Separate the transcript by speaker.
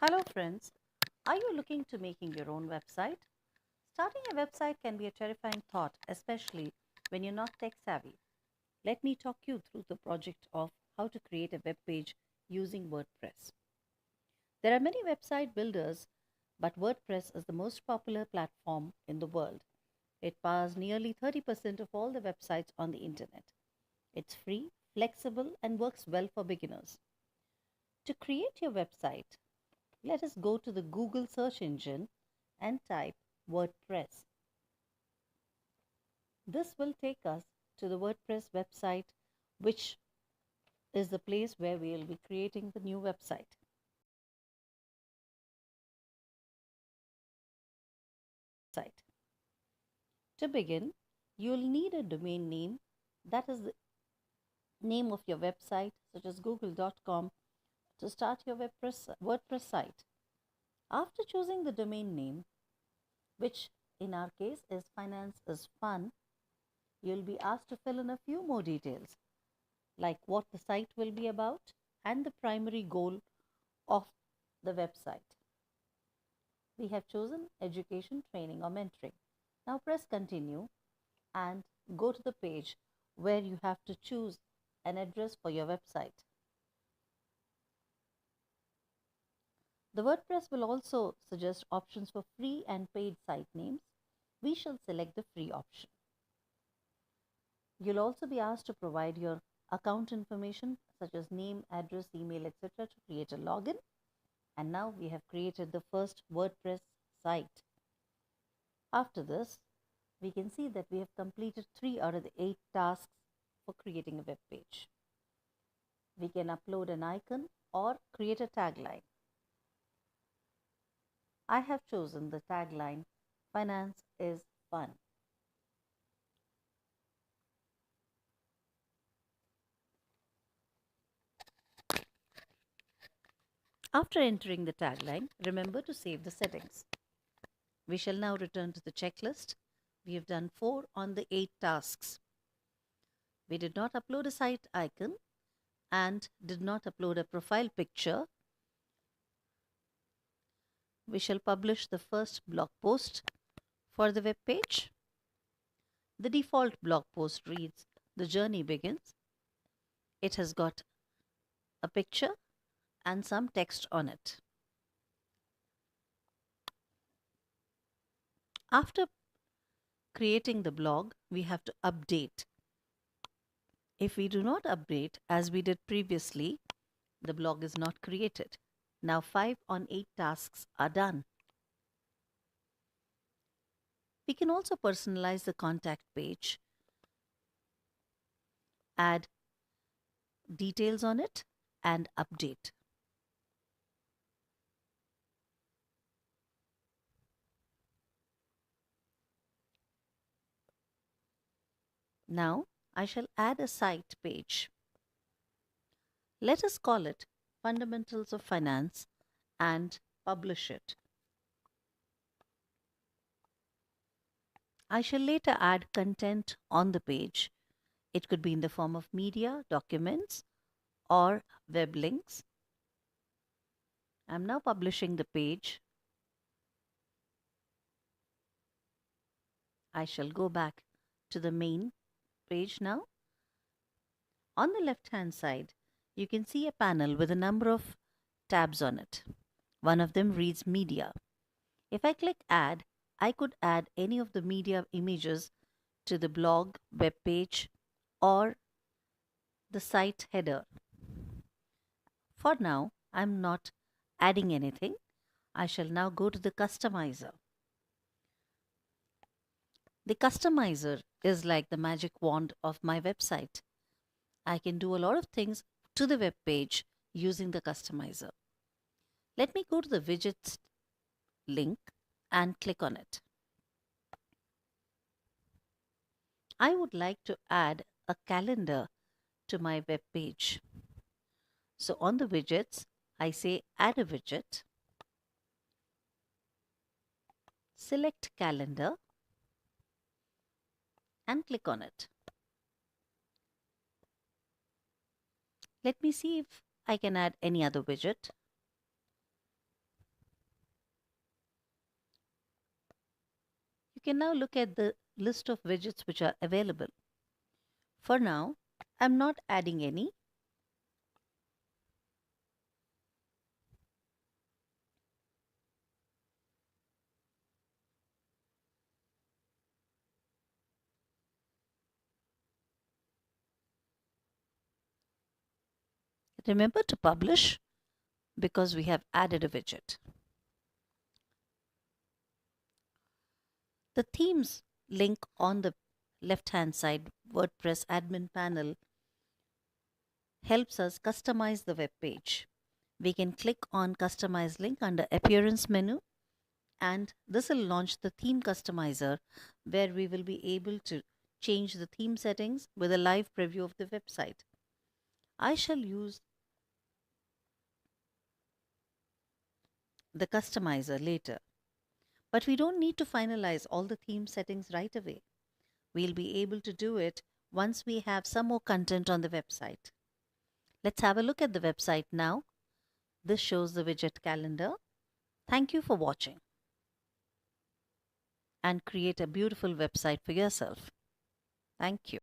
Speaker 1: Hello friends, are you looking to making your own website? Starting a website can be a terrifying thought, especially when you're not tech savvy. Let me talk you through the project of how to create a web page using WordPress. There are many website builders, but WordPress is the most popular platform in the world. It powers nearly 30% of all the websites on the internet. It's free, flexible, and works well for beginners. To create your website, let us go to the Google search engine and type WordPress. This will take us to the WordPress website, which is the place where we will be creating the new website. To begin, you'll need a domain name, that is the name of your website, such as google.com, to start your WordPress site. After choosing the domain name, which in our case is Finance is Fun, you'll be asked to fill in a few more details, like what the site will be about and the primary goal of the website. We have chosen education, training, or mentoring. Now press continue and go to the page where you have to choose an address for your website. The WordPress will also suggest options for free and paid site names. We shall select the free option. You'll also be asked to provide your account information such as name, address, email, etc. to create a login. And now we have created the first WordPress site. After this, we can see that we have completed 3 out of the 8 tasks for creating a web page. We can upload an icon or create a tagline. I have chosen the tagline, Finance is Fun. After entering the tagline, remember to save the settings. We shall now return to the checklist. We have done 4 on the 8 tasks. We did not upload a site icon and did not upload a profile picture. We shall publish the first blog post for the web page. The default blog post reads, "The journey begins." It has got a picture and some text on it. After creating the blog, we have to update. If we do not update as we did previously, the blog is not created. Now 5 on 8 tasks are done. We can also personalize the contact page, add details on it, and update. Now I shall add a site page. Let us call it Fundamentals of Finance and publish it. I shall later add content on the page. It could be in the form of media, documents, or web links. I'm now publishing the page. I shall go back to the main page now. On the left hand side, you can see a panel with a number of tabs on it. One of them reads Media. If I click Add, I could add any of the media images to the blog, web page, or the site header. For now, I'm not adding anything. I shall now go to the customizer. The customizer is like the magic wand of my website. I can do a lot of things to the web page using the customizer. Let me go to the widgets link and click on it. I would like to add a calendar to my web page. So on the widgets, I say add a widget, select calendar, and click on it. Let me see if I can add any other widget. You can now look at the list of widgets which are available. For now, I'm not adding any. Remember to publish because we have added a widget. The themes link on the left-hand side WordPress admin panel helps us customize the web page. We can click on customize link under appearance menu, and this will launch the theme customizer where we will be able to change the theme settings with a live preview of the website. I shall use the customizer later, but we don't need to finalize all the theme settings right away. We'll be able to do it once we have some more content on the website. Let's have a look at the website now. This shows the widget calendar. Thank you for watching, and create a beautiful website for yourself. Thank you.